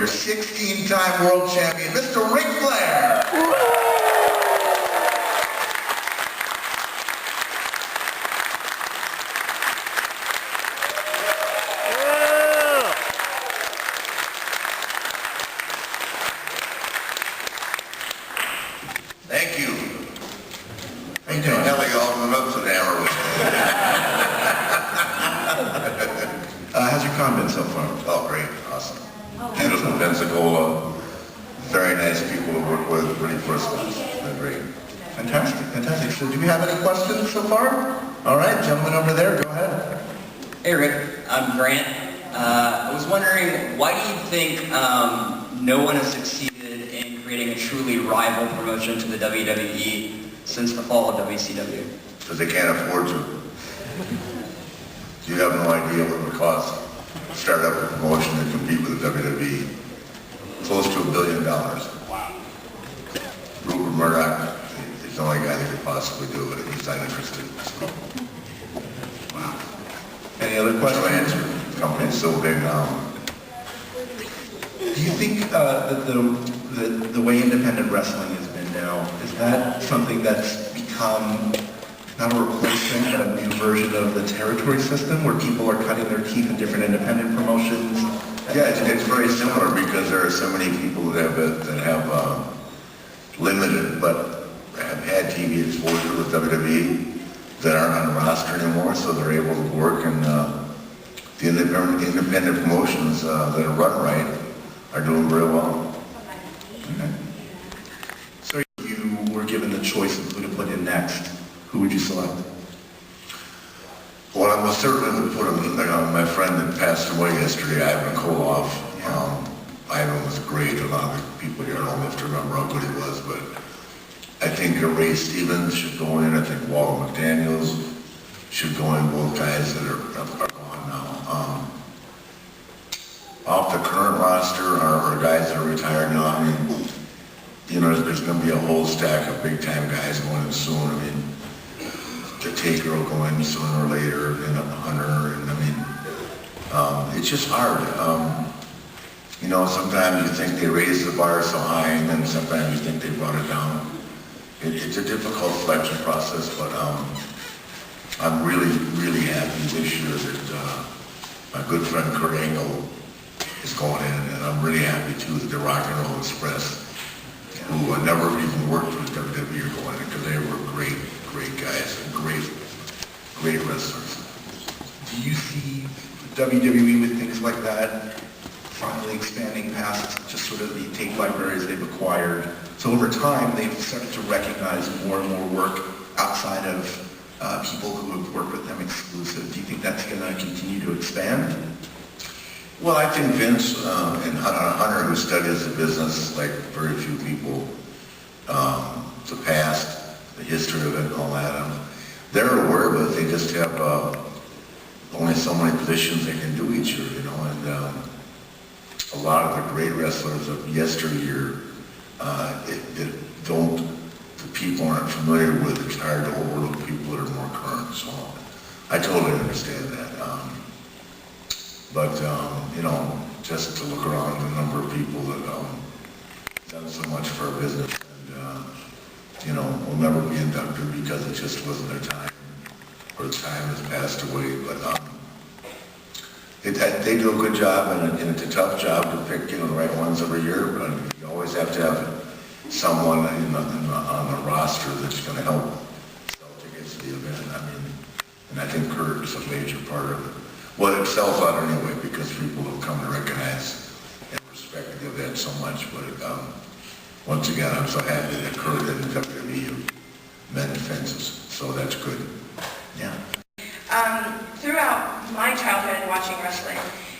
your 16-time world champion, Mr. Ric Flair. Thank you. How you doing? Hell, you all went up to the hammer with How's your con been so far? Oh, great. Awesome. Beautiful Pensacola. Very nice people to work with. Pretty first class. They're great. Fantastic, fantastic. So do we have any questions so far? All right, gentlemen over there, go ahead. Hey Rick, I'm Grant. I was wondering, why do you think no one has succeeded in creating a truly rival promotion to the WWE since the fall of WCW? Because they can't afford to. You have no idea what it would cost to start up a promotion to compete with the WWE. Close to $1 billion. Wow. Rupert Murdoch is the only guy that could possibly do it, and he's not interested. So. Wow. Any other So questions? answer. The company's so big now. Do you think that the way independent wrestling has been now, is that something that's become not a replacement, but a new version of the territory system where people are cutting their teeth in different independent promotions? Yeah, it's very similar because there are so many people that have limited but have had TV exposure with WWE that aren't on the roster anymore, so they're able to work, and the independent promotions that are run right are doing very well. Okay. So if you were given the choice of who to put in next, who would you select? Well, I most certainly would put him, my friend that passed away yesterday, Ivan Koloff. Ivan was great. A lot of people here don't have to remember how good he was, but I think Ray Stevens should go in. I think Walter McDaniels should go in, both guys that are gone now. Off the current roster are guys that are retired now. I mean, you know, there's going to be a whole stack of big-time guys going in soon. I mean, the Taker will go in sooner or later, and Hunter, and I mean, it's just hard. You know, sometimes you think they raise the bar so high, and then sometimes you think they brought it down. It's a difficult selection process, but I'm really, really happy this year that my good friend Kurt Angle is going in, and I'm really happy too that the Rock and Roll Express, who never even worked with WWE, are going in, because they were great guys and great wrestlers. Do you see WWE with things like that finally expanding past just sort of the tape libraries they've acquired? So over time, they've started to recognize more and more work outside of people who have worked with them exclusive. Do you think that's going to continue to expand? Well, I think Vince and Hunter, who studies the business like very few people, the past, the history of it and all that, they're aware of it. They just have only so many positions they can do each year, you know, and a lot of the great wrestlers of yesteryear, the people aren't familiar with. It's hard to overlook people that are more current, so I totally understand that. But you know, just to look around the number of people that done so much for our business, and you know, will never be inducted because it just wasn't their time, or the time has passed away. But they do a good job, and it's a tough job to pick, you know, the right ones every year. But you always have to have someone on the roster that's going to help sell tickets to the event. I mean, and I think Kurt is a major part of it. Well, it sells out anyway because people have come to recognize and respect the event so much. But once again, I'm so happy that Kurt and WWE have mended fences, so that's good. Yeah. Throughout my childhood watching wrestling,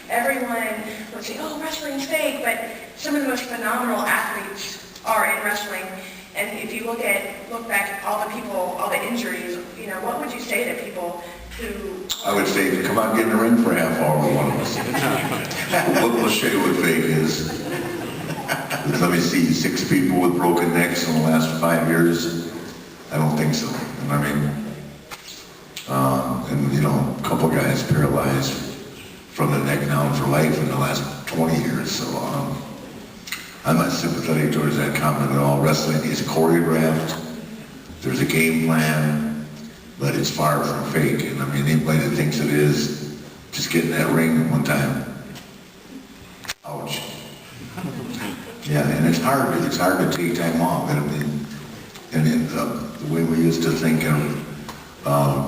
everyone would say, oh, wrestling's fake, but some of the most phenomenal athletes are in wrestling. And if you look back at all the people, all the injuries, you know, what would you say to people who... I would say, come on, get in the ring for a half hour with one of us. We'll show you what fake is. Let me see, 6 people with broken necks in the last 5 years? I don't think so. And I mean, and you know, a couple guys paralyzed from the neck down for life in the last 20 years. So I'm not sympathetic towards that comment at all. Wrestling is choreographed. There's a game plan, but it's far from fake. And I mean, anybody that thinks it is, just get in that ring one time. Ouch. Yeah, and it's hard. It's hard to take time off. And I mean, the way we used to think of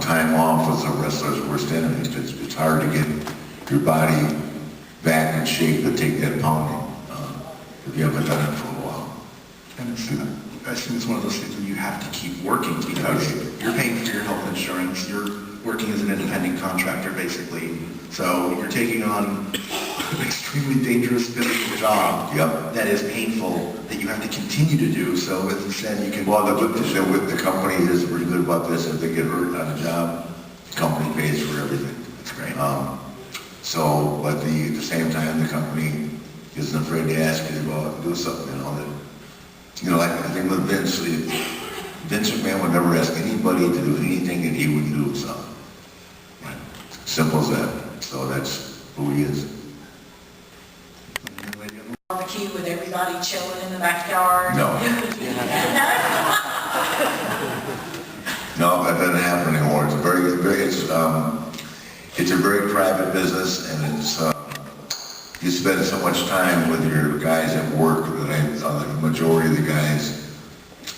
time off was a wrestler's worst enemy. It's hard to get your body back in shape to take that pounding if you haven't done it for a while. And I assume it's one of those things where you have to keep working because you're paying for your health insurance, you're working as an independent contractor basically, so you're taking on an extremely dangerous physical job that is painful that you have to continue to do, so as you said, you can... Well, the company is pretty good about this. If they get hurt on a job, the company pays for everything. That's great. But at the same time, the company isn't afraid to ask you to go out and do something, like the thing with Vince. Vince McMahon would never ask anybody to do anything that he would do himself. Right. Simple as that. So that's who he is. Barbecue with everybody chilling in the backyard. No. No, that doesn't happen anymore. It's a very private business, and you spend so much time with your guys at work that the majority of the guys,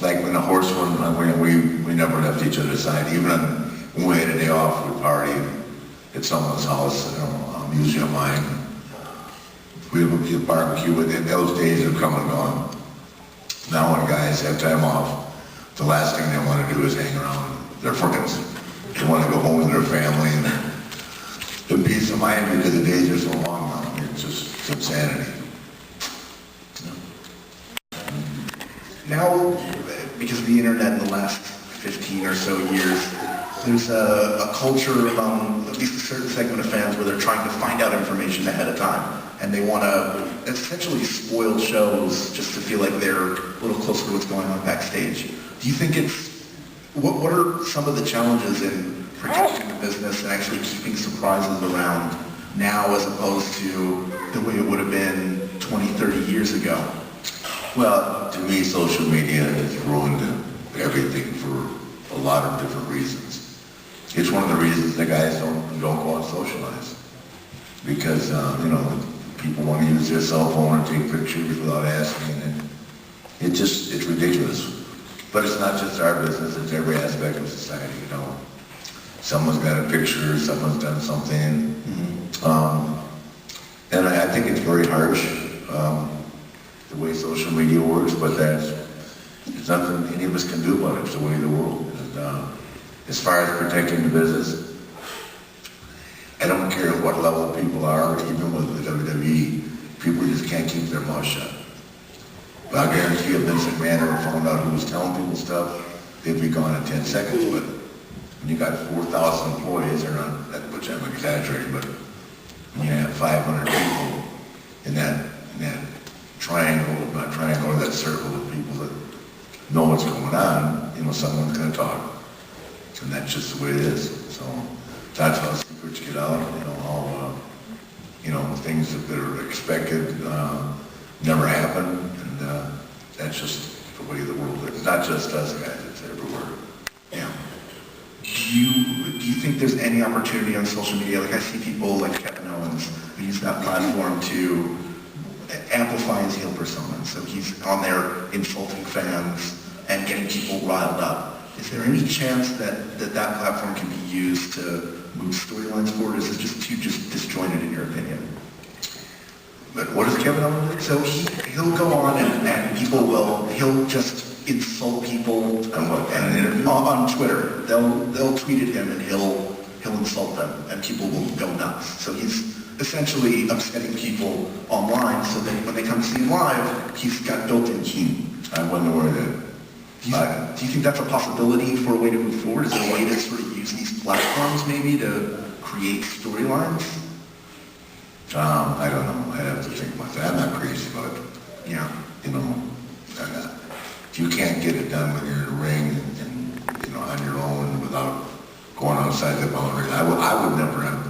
like when the horseman, we never left each other's side. Even when we had a day off, we'd party at someone's house, usually on mine. We would be a barbecue with it. Those days have come and gone. Now when guys have time off, the last thing they want to do is hang around their friends. They want to go home with their family and the peace of mind because the days are so long now. It's just insanity. Now, because of the internet in the last 15 or so years, there's a culture among at least a certain segment of fans where they're trying to find out information ahead of time. And they want to essentially spoil shows just to feel like they're a little closer to what's going on backstage. Do you think what are some of the challenges in protecting the business and actually keeping surprises around now as opposed to the way it would have been 20, 30 years ago? Well, to me, social media has ruined everything for a lot of different reasons. It's one of the reasons the guys don't go out and socialize. Because, people want to use their cell phone and take pictures without asking, and it's ridiculous. But it's not just our business, it's every aspect of society, Someone's got a picture, someone's done something. And I think it's very harsh, the way social media works, but there's nothing any of us can do about it. It's the way of the world. And, as far as protecting the business, I don't care what level people are, even with the WWE, people just can't keep their mouth shut. But I guarantee you, if Vince McMahon ever found out who was telling people stuff, they'd be gone in 10 seconds. But when you got 4,000 employees, which I'm exaggerating, but when you have 500 people in that that circle of people that know what's going on, someone's going to talk. And that's just the way it is. So that's how secrets get out, things that are expected never happen, and that's just the way the world is. It's not just us guys, it's everywhere. Yeah. Do you think there's any opportunity on social media? Like I see people like Kevin Owens who use that platform to amplify his heel persona. So he's on there insulting fans and getting people riled up. Is there any chance that platform can be used to move storylines forward? Or is it just too disjointed in your opinion? But what does Kevin Owens do? So he'll go on and he'll just insult people on Twitter. They'll tweet at him and he'll insult them and people will go nuts. So he's essentially upsetting people online so that when they come see him live, he's got built-in heat. I wonder where that. Do you think that's a possibility for a way to move forward? Is there a way to sort of use these platforms maybe to create storylines? I don't know. I have to think about that. I'm not crazy about it. Yeah. If you can't get it done when you're in the ring and on your own without going outside the boundary, I would never have.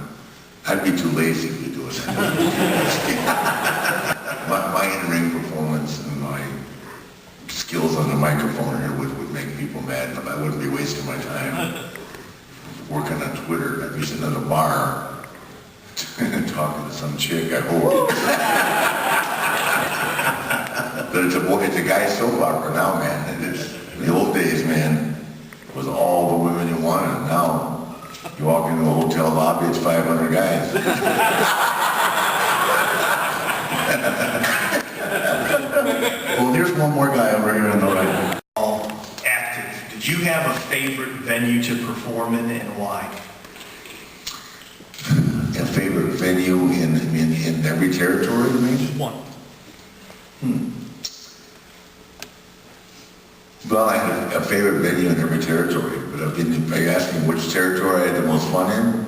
I'd be too lazy to do it. My in-ring performance. microphone here would make people mad. I wouldn't be wasting my time working on Twitter. I'd be sitting at a bar talking to some chick, I hope. But it's a guy's soap opera now, man. It is. In the old days, man, it was all the women you wanted. Now, you walk into a hotel lobby, it's 500 guys. Well, there's one more guy over here on the right. All active. Did you have a favorite venue to perform in and why? A favorite venue in every territory, you mean? One. Well, I had a favorite venue in every territory, but are you asking which territory I had the most fun in?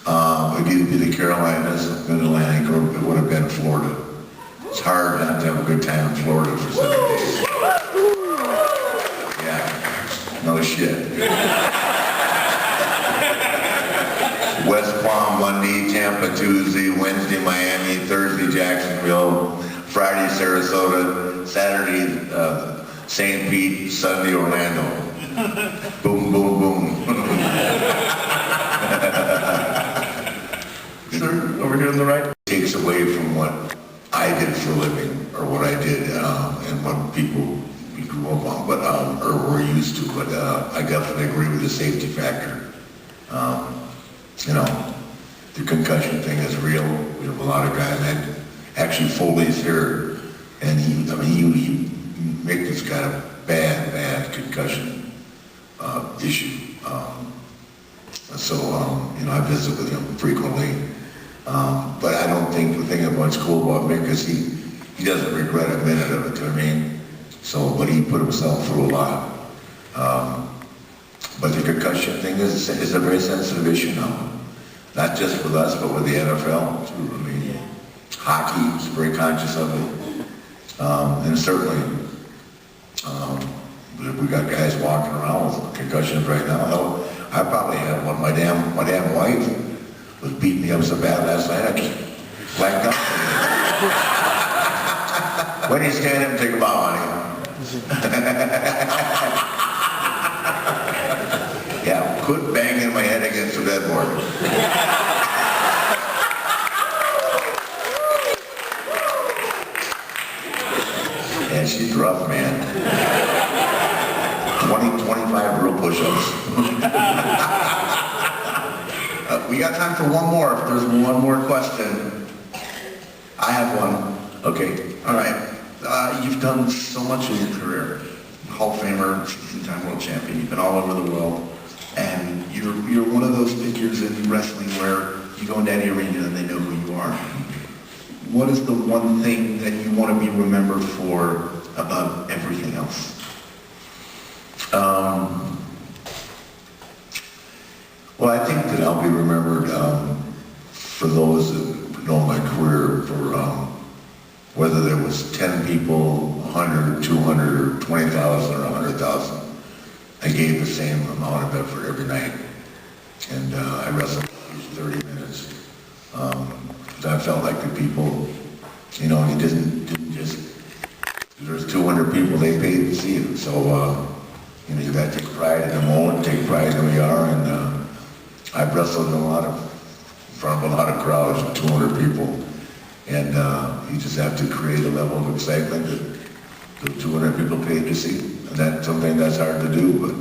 It would either be the Carolinas, Mid-Atlantic, or it would have been Florida. It's hard not to have a good time in Florida for 7 days. Yeah, no shit. West Palm Monday, Tampa Tuesday, Wednesday Miami, Thursday Jacksonville, Friday Sarasota, Saturday St. Pete, Sunday Orlando. Boom, boom, boom. Sir, over here on the right. Takes away from what I did for a living, or what I did, and what people we grew up on, but or were used to. But I definitely agree with the safety factor. You know, the concussion thing is real. We have a lot of guys. And actually, Foley's here, and he Mick's got a bad concussion issue. So you know, I visit with him frequently. But I don't think the thing what's cool about Mick is he doesn't regret a minute of it, you know what I mean? So, but he put himself through a lot. But the concussion thing is a very sensitive issue now. Not just with us, but with the NFL too. I mean, hockey is very conscious of it. And certainly, we got guys walking around with concussions right now. Hell, I probably had one. My damn wife was beating me up so bad last night I just blacked out. When do you stand up and take a bow, honey? Yeah, quit banging my head against the bedboard. Yeah, she's rough, man. 25 real push-ups. We got time for one more. If there's one more question. I have one. Okay. All right. You've done so much in your career. Hall of Famer, 16-time world champion. You've been all over the world. And you're one of those figures in wrestling where you go into any arena and they know who you are. What is the one thing that you want to be remembered for above everything else? Well, I think that I'll be remembered for those that know my career for whether there was 10 people, 100, 200, or 20,000 or 100,000. I gave the same amount of effort every night. And I wrestled for 30 minutes. I felt like the people, you know, you didn't just, there's 200 people, they paid to see you. So, you know, you got to take pride in the moment, take pride in who you are. And I've wrestled in in front of a lot of crowds of 200 people. And you just have to create a level of excitement that the 200 people paid to see. And that's something that's hard to do, but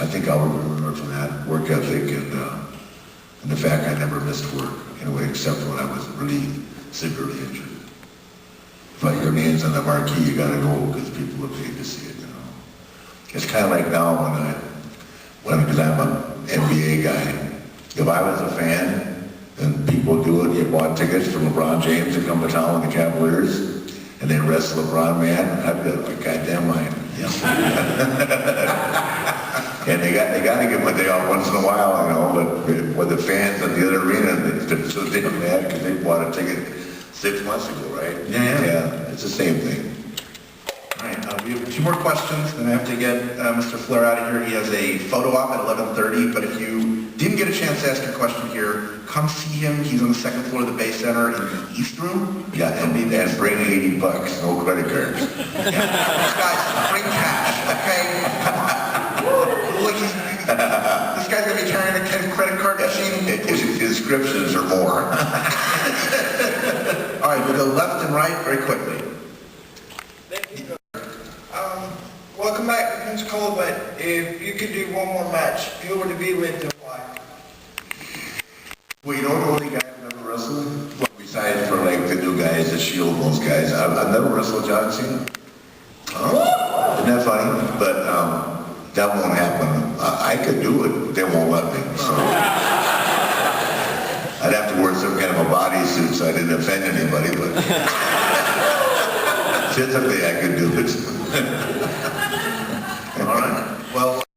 I think I'll remember for that work ethic and the fact I never missed work, anyway, except when I was really severely injured. If your name's on the marquee, you gotta go because people have paid to see it, you know. It's kind of like now because I'm an NBA guy, if I was a fan and people do it, you bought tickets for LeBron James to come to town with the Cavaliers and they wrestle LeBron, man, I'd be like, goddamn mind. And they got to give him a day off once in a while, you know, but with the fans at the other arena, they're so damn mad because they bought a ticket 6 months ago, right? Yeah, it's the same thing. All right, we have 2 more questions, then I have to get Mr. Flair out of here. He has a photo op at 11:30, but if you didn't get a chance to ask your question here, come see him. He's on the 2nd floor of the Bay Center in the East Room. Yeah, and bring $80, no credit cards. Yeah. Guys, bring Mike, very quickly. Welcome back to Pensacon, but if you could do one more match, who would it be with and why? Well, you know the only guy I've never wrestled? Well, besides for like the new guys, the Shield, those guys, I've never wrestled John Cena. Isn't that funny? But that won't happen. I could do it, but they won't let me. So I'd have to wear some kind of a bodysuit so I didn't offend anybody, but physically I could do it.